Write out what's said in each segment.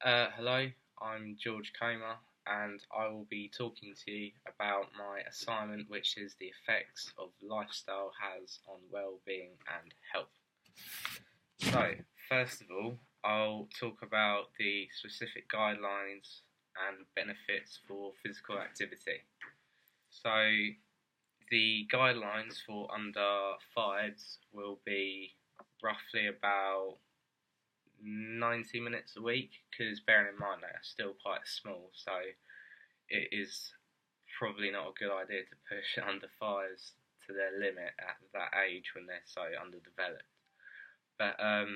Hello, I'm George Comer, and I will be talking to you about my assignment, which is the effects of lifestyle has on well-being and health. So, first of all, I'll talk about the specific guidelines and benefits for physical activity. So, the guidelines for under fives will be roughly about 90 minutes a week, because bearing in mind they are still quite small, so it is probably not a good idea to push under fives to their limit at that age when they're so underdeveloped. But a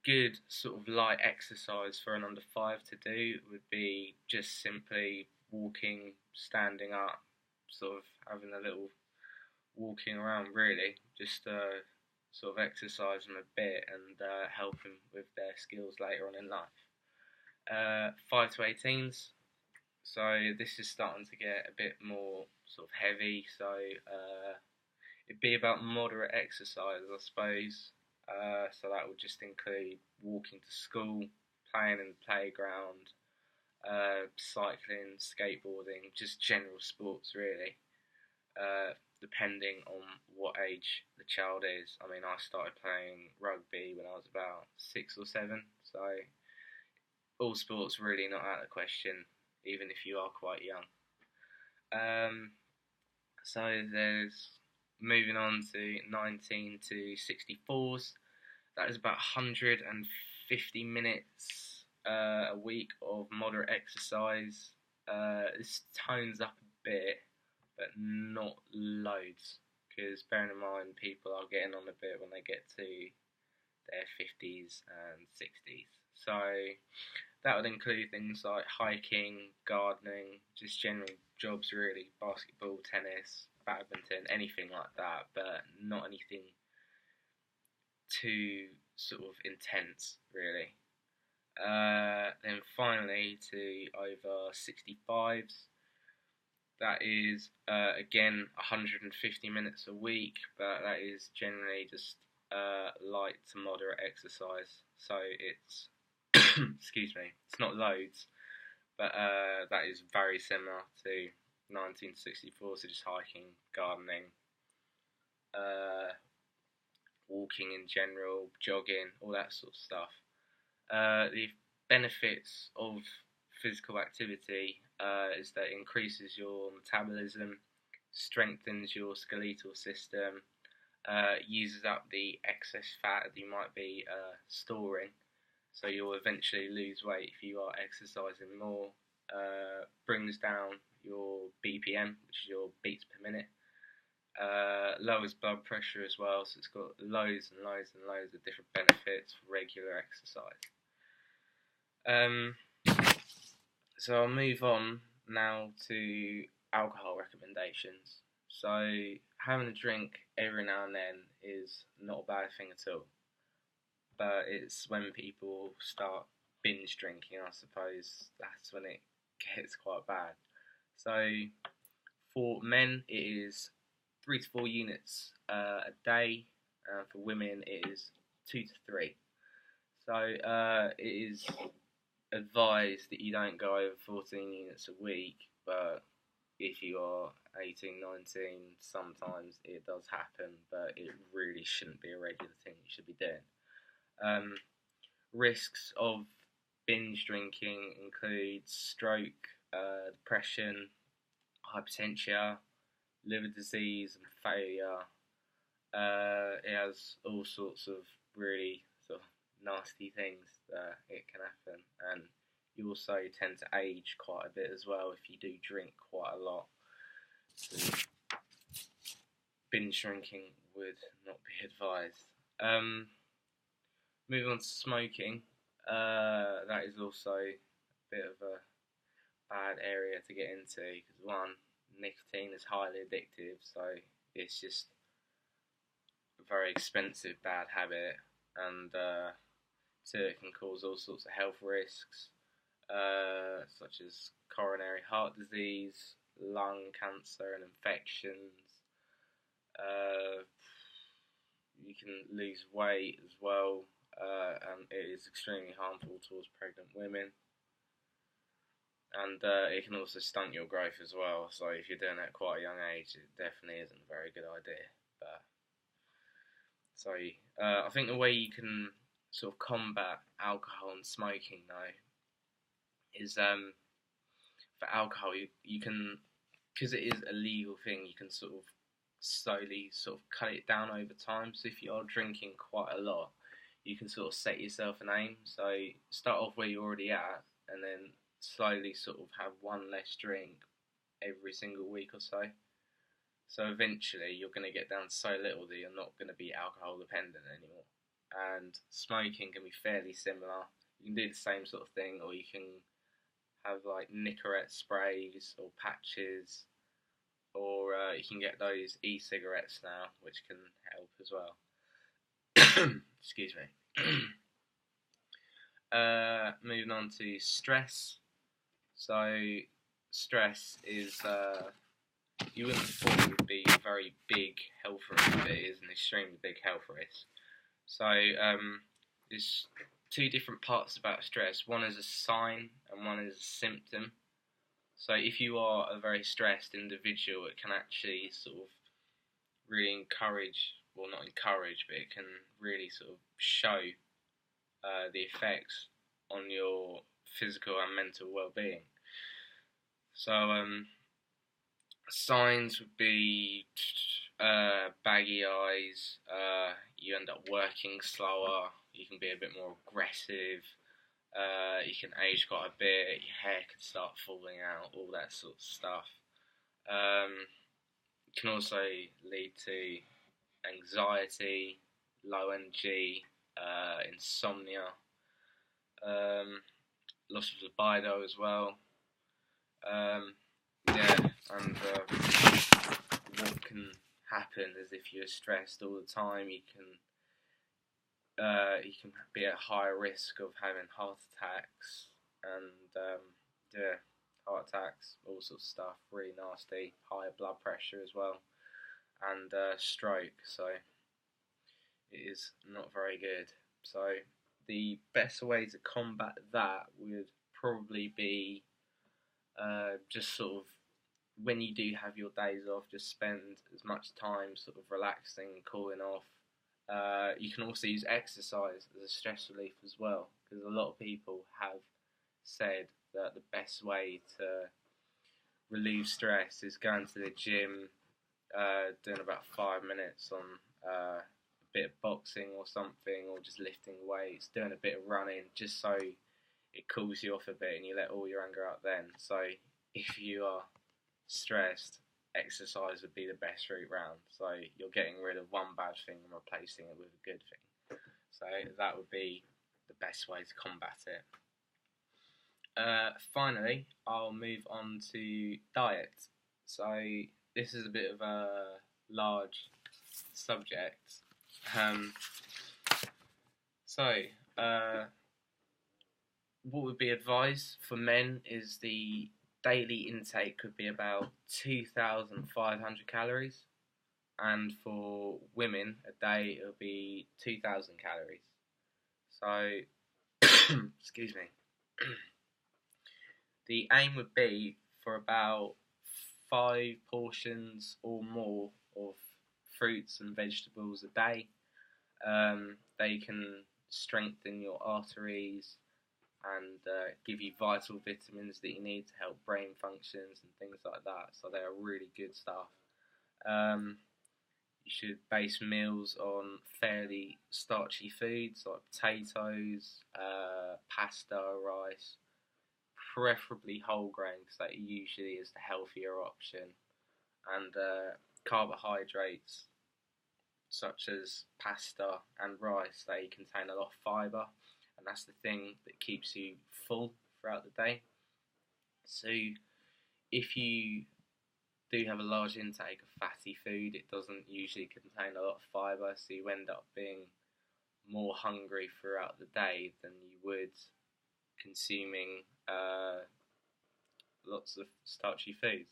good sort of light exercise for an under five to do would be just simply walking, standing up, sort of having a little walking around, really, just sort of exercise them a bit and help them with their skills later on in life. 5 to 18s, so this is starting to get a bit more sort of heavy, so it'd be about moderate exercise, I suppose. So that would just include walking to school, playing in the playground, cycling, skateboarding, just general sports, really. Depending on what age the child is. I mean, I started playing rugby when I was about 6 or 7, so all sports really not out of the question, even if you are quite young. So there's moving on to 19 to 64s. That is about 150 minutes a week of moderate exercise. This tones up a bit, but not loads, because bearing in mind people are getting on a bit when they get to their 50s and 60s. So that would include things like hiking, gardening, just general jobs really, basketball, tennis, badminton, anything like that, but not anything too sort of intense really. Then finally to over 65s, that is again 150 minutes a week, but that is generally just light to moderate exercise. So it's excuse me, it's not loads, but that is very similar to 1964. So just hiking, gardening, walking in general, jogging, all that sort of stuff. The benefits of physical activity is that it increases your metabolism, strengthens your skeletal system, uses up the excess fat that you might be storing, so you'll eventually lose weight if you are exercising more, brings down your BPM, which is your beats per minute, lowers blood pressure as well, so it's got loads and loads and loads of different benefits for regular exercise. So I'll move on now to alcohol recommendations. So having a drink every now and then is not a bad thing at all, but it's when people start binge drinking, I suppose, that's when it gets quite bad. So for men it is 3 to 4 units a day. For women it is 2 to 3. So it is advised that you don't go over 14 units a week, but if you are 18, 19, sometimes it does happen, but it really shouldn't be a regular thing you should be doing. Risks of binge drinking include stroke, depression, hypertension, liver disease and failure. It has all sorts of really sort of nasty things that it can happen, and you also tend to age quite a bit as well if you do drink quite a lot. So binge drinking would not be advised. Moving on to smoking, that is also a bit of a bad area to get into, because one, nicotine is highly addictive, so it's just a very expensive bad habit, and two, it can cause all sorts of health risks, such as coronary heart disease, lung cancer and infections. You can lose weight as well, and it is extremely harmful towards pregnant women. And it can also stunt your growth as well. So if you're doing it at quite a young age, it definitely isn't a very good idea. But I think the way you can sort of combat alcohol and smoking though is for alcohol you can, because it is a legal thing, you can sort of slowly sort of cut it down over time. So if you are drinking quite a lot, you can sort of set yourself an aim. So start off where you're already at, and then slowly sort of have one less drink every single week or so. So eventually you're going to get down so little that you're not going to be alcohol dependent anymore. And smoking can be fairly similar. You can do the same sort of thing, or you can have like Nicorette sprays or patches, or you can get those e-cigarettes now, which can help as well. Excuse me. Moving on to stress. So stress is, you wouldn't have thought it would be a very big health risk, but it is an extremely big health risk. So there's two different parts about stress. One is a sign and one is a symptom. So if you are a very stressed individual, it can actually sort of really encourage, well not encourage, but it can really sort of show the effects on your physical and mental well-being. So signs would be baggy eyes, you end up working slower, you can be a bit more aggressive, you can age quite a bit, your hair can start falling out, all that sort of stuff. It can also lead to anxiety, low energy, insomnia, loss of libido as well. And what can happen is if you're stressed all the time, you can be at higher risk of having heart attacks and heart attacks, all sorts of stuff, really nasty, higher blood pressure as well, and stroke. So it is not very good. So the best way to combat that would probably be just sort of, when you do have your days off, just spend as much time sort of relaxing and cooling off. You can also use exercise as a stress relief as well, because a lot of people have said that the best way to relieve stress is going to the gym, doing about 5 minutes on a bit of boxing or something, or just lifting weights, doing a bit of running, just so it cools you off a bit and you let all your anger out then. So if you are stressed, exercise would be the best route round. So you're getting rid of one bad thing and replacing it with a good thing. So that would be the best way to combat it. Finally, I'll move on to diet. So this is a bit of a large subject. What would be advised for men is the daily intake could be about 2,500 calories, and for women a day it would be 2,000 calories. So, excuse me. The aim would be for about 5 portions or more of fruits and vegetables a day. They can strengthen your arteries and give you vital vitamins that you need to help brain functions and things like that. So they are really good stuff. You should base meals on fairly starchy foods like potatoes, pasta, rice, preferably whole grain, because that usually is the healthier option, and carbohydrates such as pasta and rice. They contain a lot of fibre, and that's the thing that keeps you full throughout the day. So if you do have a large intake of fatty food, it doesn't usually contain a lot of fibre, so you end up being more hungry throughout the day than you would consuming lots of starchy foods.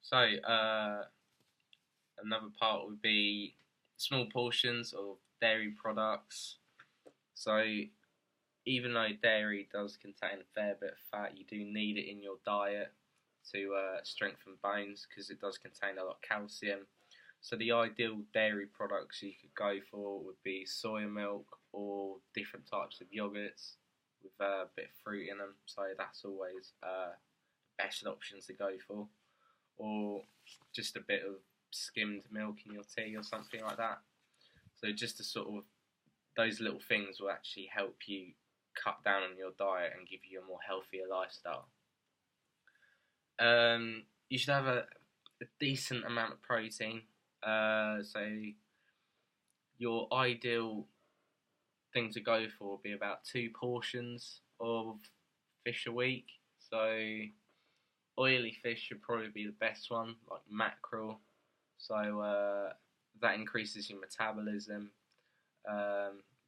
So another part would be small portions of dairy products. So even though dairy does contain a fair bit of fat, you do need it in your diet to strengthen bones because it does contain a lot of calcium. So the ideal dairy products you could go for would be soy milk or different types of yogurts with a bit of fruit in them. So that's always the best options to go for. Or just a bit of skimmed milk in your tea or something like that. So just to sort of, those little things will actually help you cut down on your diet and give you a more healthier lifestyle. You should have a decent amount of protein. So your ideal thing to go for would be about 2 portions of fish a week. So oily fish should probably be the best one, like mackerel. So that increases your metabolism.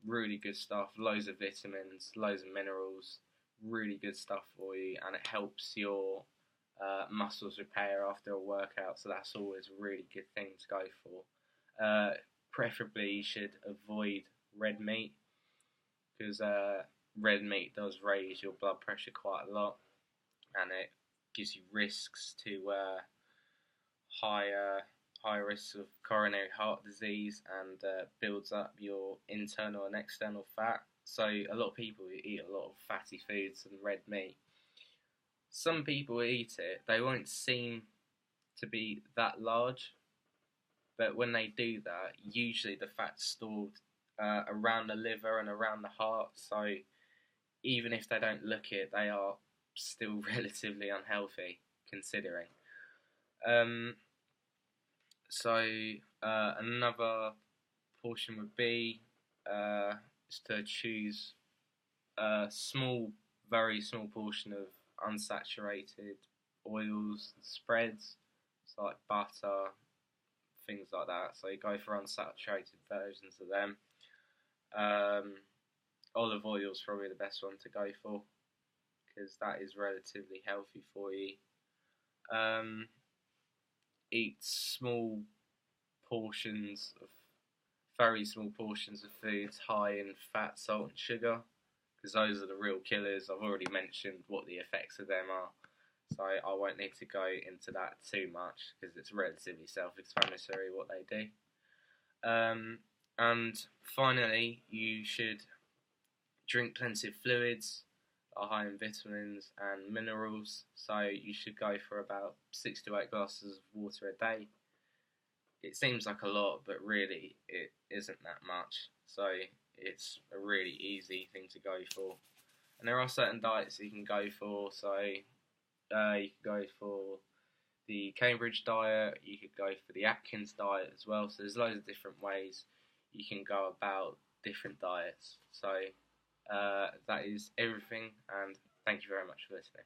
Really good stuff, loads of vitamins, loads of minerals, really good stuff for you, and it helps your muscles repair after a workout, so that's always a really good thing to go for. Preferably you should avoid red meat, because red meat does raise your blood pressure quite a lot, and it gives you risks to high risks of coronary heart disease, and builds up your internal and external fat. So a lot of people eat a lot of fatty foods and red meat. Some people eat it, they won't seem to be that large, but when they do that, usually the fat's stored around the liver and around the heart, so even if they don't look it, they are still relatively unhealthy, considering. Another portion would be is to choose a small, very small portion of unsaturated oils and spreads, so like butter, things like that. So you go for unsaturated versions of them. Olive oil is probably the best one to go for because that is relatively healthy for you. Eat very small portions of foods high in fat, salt and sugar, because those are the real killers. I've already mentioned what the effects of them are, so I won't need to go into that too much because it's relatively self-explanatory what they do. And finally, you should drink plenty of fluids that are high in vitamins and minerals, so you should go for about 6 to 8 glasses of water a day. It seems like a lot, but really it isn't that much, so it's a really easy thing to go for. And there are certain diets you can go for, so you can go for the Cambridge diet, you could go for the Atkins diet as well, so there's loads of different ways you can go about different diets. So that is everything, and thank you very much for listening.